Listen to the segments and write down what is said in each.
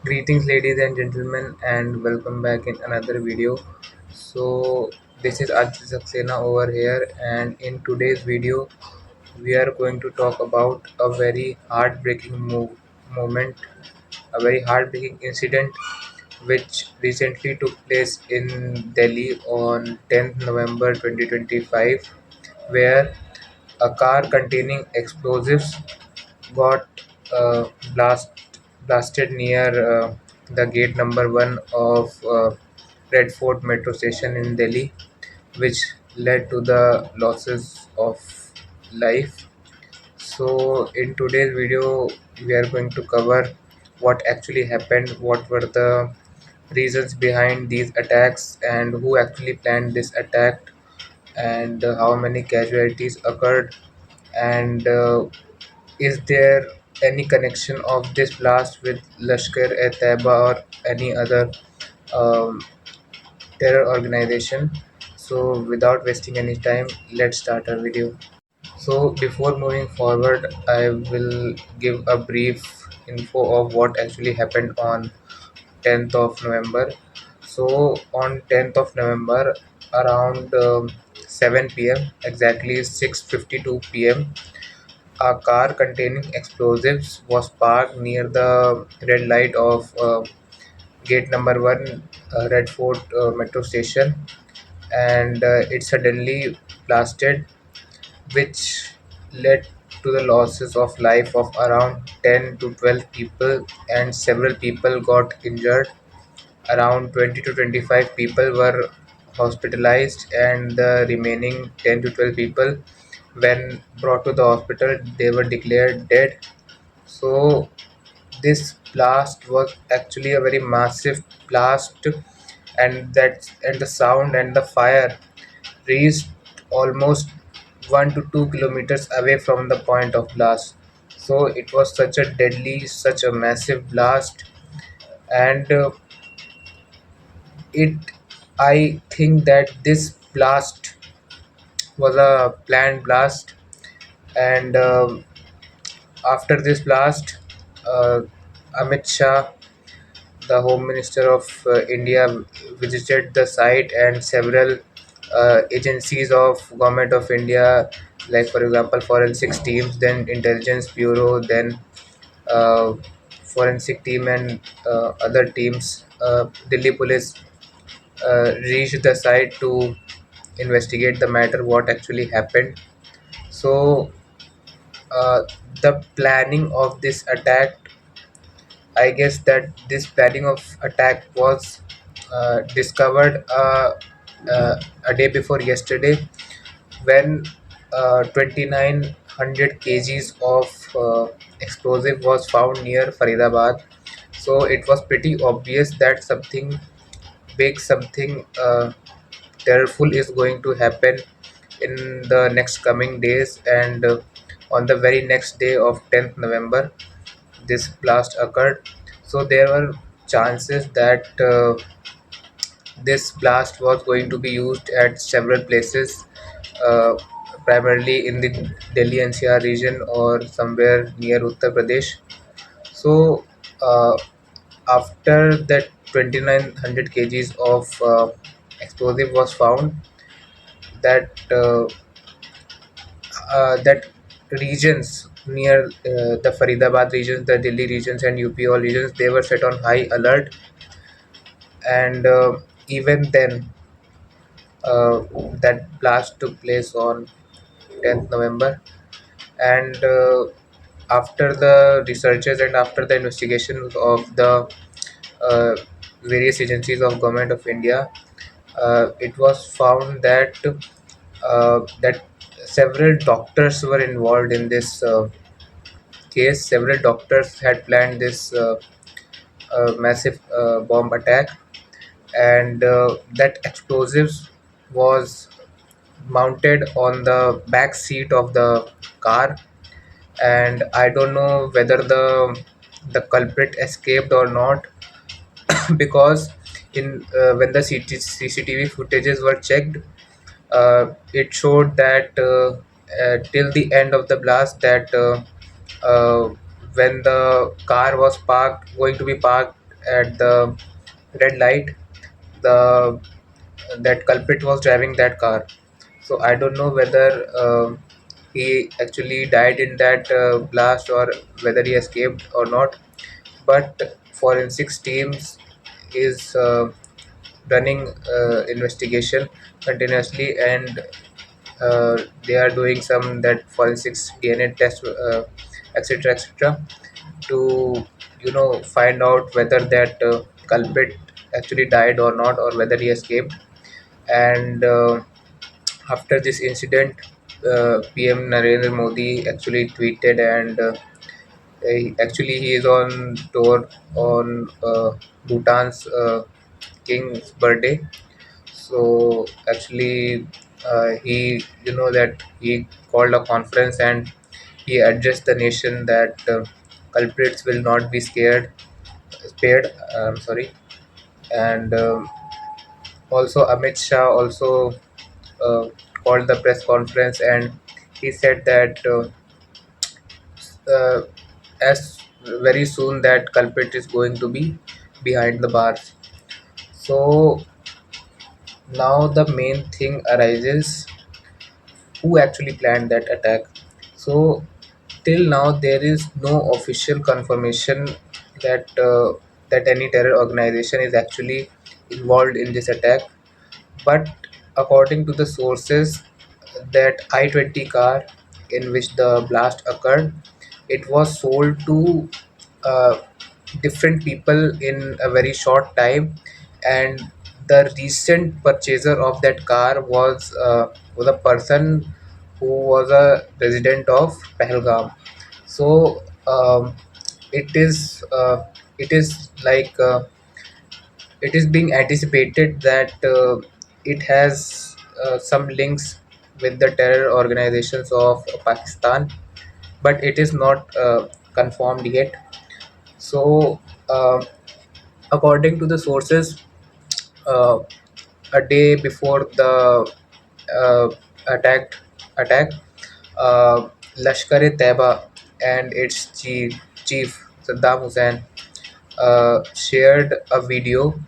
Greetings, ladies and gentlemen, and welcome back in another video. So, this is Aditya Saxena over here, and in today's video, we are going to talk about a very heartbreaking moment, a very heartbreaking incident which recently took place in Delhi on 10th November 2025, where a car containing explosives got uh, blast, blasted near the gate number 1 of Red Fort metro station in Delhi, which led to the losses of life. So, in today's video, we are going to cover what actually happened, what were the reasons behind these attacks, and who actually planned this attack, and how many casualties occurred, and is there any connection of this blast with Lashkar-e-Taiba or any other um, terror organization? So, without wasting any time, let's start our video. So, before moving forward, I will give a brief info of what actually happened on 10th of November. So, on 10th of November, around 7 p.m., exactly 6:52 p.m., a car containing explosives was parked near the red light of gate number 1, Red Fort metro station, and it suddenly blasted, which led to the losses of life of around 10 to 12 people, and several people got injured. Around 20 to 25 people were hospitalized, and the remaining 10 to 12 people, when brought to the hospital, they were declared dead. So this blast was actually a very massive blast, and the sound and the fire reached almost 1 to 2 kilometers away from the point of blast. So it was such a deadly, such a massive blast, and it. I think that this blast was a planned blast, and after this blast, uh, Amit Shah, the Home Minister of India, visited the site, and several agencies of Government of India, like for example forensics teams, then intelligence bureau, then uh, forensic team, and other teams, Delhi police reached the site to investigate the matter, what actually happened. So uh, the planning of this attack, I guess that this planning of attack was discovered a day before yesterday, when 2900 kgs of explosive was found near Faridabad. So it was pretty obvious that something big, something terrorful is going to happen in the next coming days, and on the very next day of 10th November, this blast occurred. So there were chances that this blast was going to be used at several places, uh, primarily in the Delhi NCR region or somewhere near Uttar Pradesh. So after that 2900 kgs of explosive was found, that regions near the Faridabad regions, the Delhi regions, and UP all regions, they were set on high alert, and even then, that blast took place on 10th November, and after the researches and after the investigations of the uh, various agencies of Government of India, it was found that several doctors were involved in this case. Several doctors had planned this massive bomb attack, and that explosives was mounted on the back seat of the car, and I don't know whether the culprit escaped or not, because in when the CCTV footages were checked, it showed that till the end of the blast, that uh, when the car was parked, going to be parked at the red light, the that culprit was driving that car. So I don't know whether he actually died in that blast or whether he escaped or not. But forensics teams is running investigation continuously, and they are doing some that forensics DNA test, etc., etc., to find out whether that culprit actually died or not, or whether he escaped. And after this incident, PM Narendra Modi actually tweeted, and actually he is on tour on Bhutan's king's birthday. So actually, he that he called a conference, and he addressed the nation that culprits will not be spared. Sorry. And also Amit Shah also uh, called the press conference, and he said that uh, as very soon that culprit is going to be behind the bars. So now the main thing arises, who actually planned that attack. So till now there is no official confirmation that that any terror organization is actually involved in this attack. But according to the sources, that I-20 car in which the blast occurred, it was sold to uh, different people in a very short time, and the recent purchaser of that car was a person who was a resident of Pahalgam. So it is like it is being anticipated that it has some links with the terror organizations of Pakistan, but it is not confirmed yet. So, according to the sources, uh, a day before the uh, attack, attack, Lashkar-e-Taiba and its chief Saddam Hussein shared a video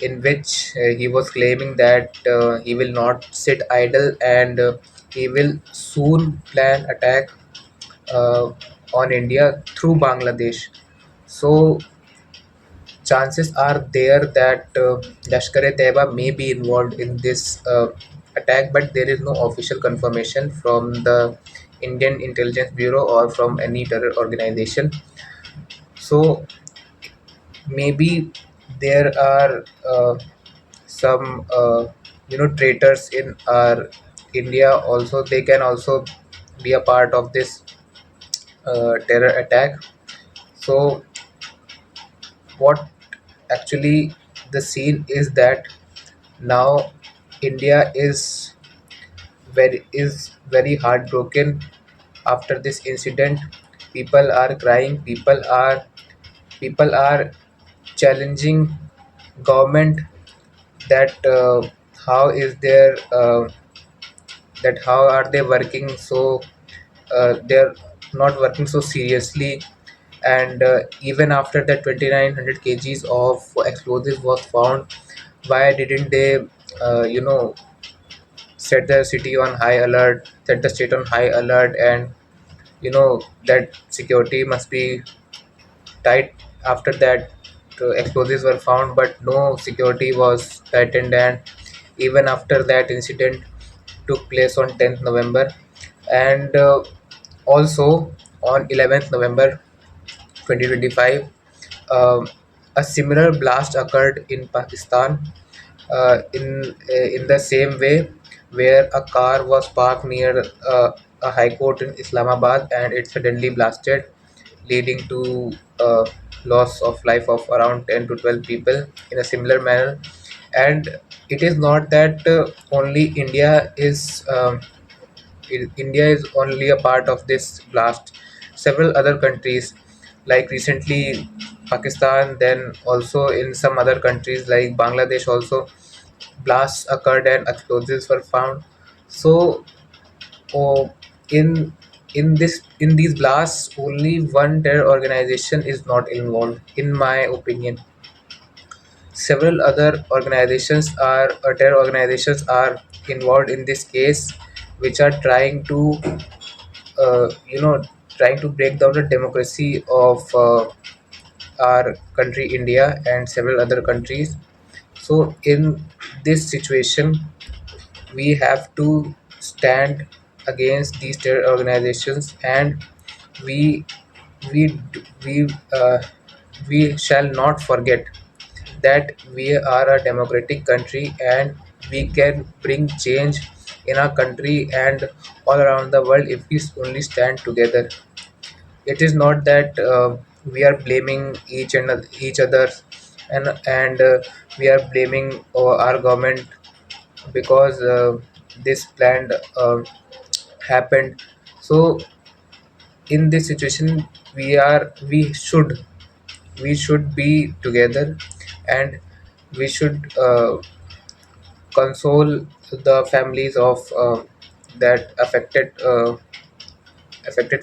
in which he was claiming that he will not sit idle, and he will soon plan attack uh, on India through Bangladesh. So chances are there that Lashkar-e-Taiba may be involved in this attack, but there is no official confirmation from the Indian Intelligence Bureau or from any terror organization. So maybe there are some traitors in our India also. They can also be a part of this terror attack. So what actually the scene is that now India is very heartbroken after this incident. People are crying. People are challenging government that how is there that how are they working so they're not working so seriously. And even after that 2900 kgs of explosives was found, why didn't they set the city on high alert, set the state on high alert, and that security must be tight. After that explosives were found, but no security was tightened. And even after that incident took place on 10th November, and also on 11th November 2025, um, a similar blast occurred in Pakistan, in the same way, where a car was parked near a high court in Islamabad, and it suddenly blasted, leading to loss of life of around 10 to 12 people in a similar manner. And it is not that only India is only a part of this blast. Several other countries, like recently Pakistan, then also in some other countries like Bangladesh, also blasts occurred and explosives were found. So, oh, in in these blasts, only one terror organization is not involved, in my opinion. several other organizations are terror organizations are involved in this case, which are trying to trying to break down the democracy of our country India and several other countries. So in this situation, we have to stand against these terror organizations, and we we uh, we shall not forget that we are a democratic country, and we can bring change in our country and all around the world if we only stand together. It is not that we are blaming each other, and we are blaming our government because this plan happened. So in this situation, we should be together, and we should console the families of that affected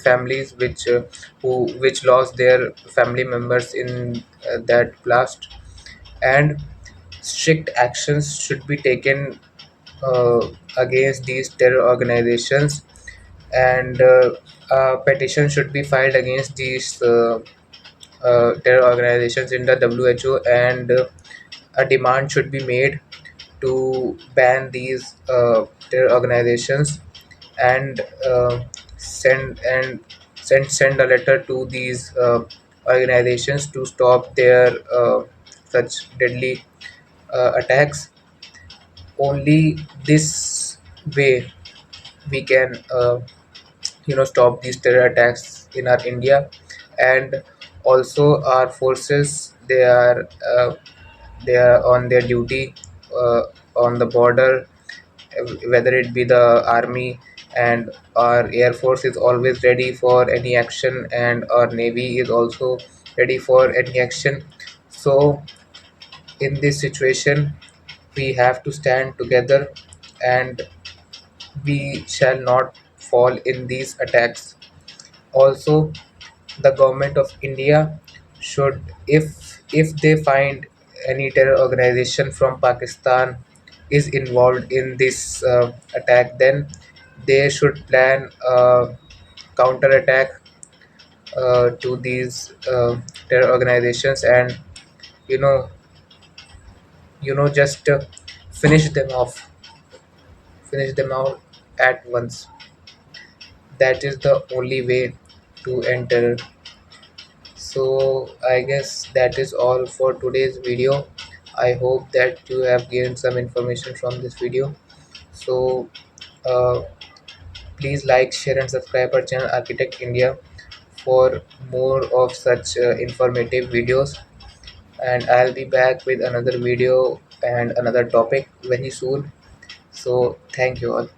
families which lost their family members in that blast. And strict actions should be taken against these terror organizations, and a petition should be filed against these terror organizations in the WHO, and a demand should be made to ban these terror organizations, and send a letter to these organizations to stop their such deadly attacks. Only this way we can stop these terror attacks in our India. And also our forces, they are on their duty uh, on the border, whether it be the army, and our air force is always ready for any action, and our navy is also ready for any action. So in this situation, we have to stand together, and we shall not fall in these attacks. Also, the government of India should, if they find any terror organization from Pakistan is involved in this attack, then they should plan a counter attack to these terror organizations, and you know just finish them off, finish them out at once. That is the only way to enter. So I guess that is all for today's video. I hope that you have gained some information from this video. So uh, please like, share, and subscribe our channel Architect India for more of such informative videos. And I'll be back with another video and another topic very soon. So thank you all.